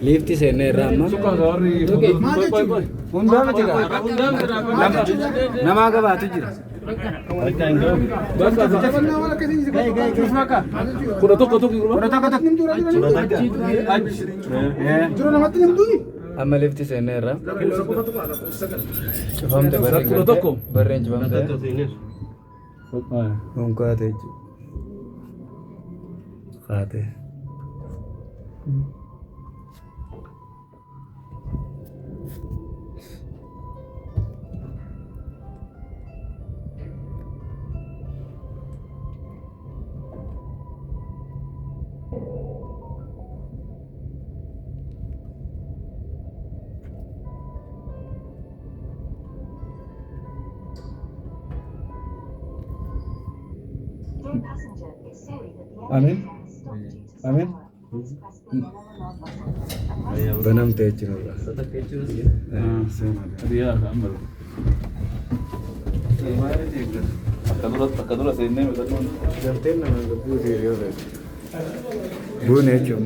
Lifti seenee irraa amma namaa gabaatu jira. Amma lifti seenee irraa cufamte barreen cufamte honkaate faate. Amin. Amin. Banam teachino. Akadura seenee midhaan. Galteen nama gabbuu hiriyoota. Buune jechuun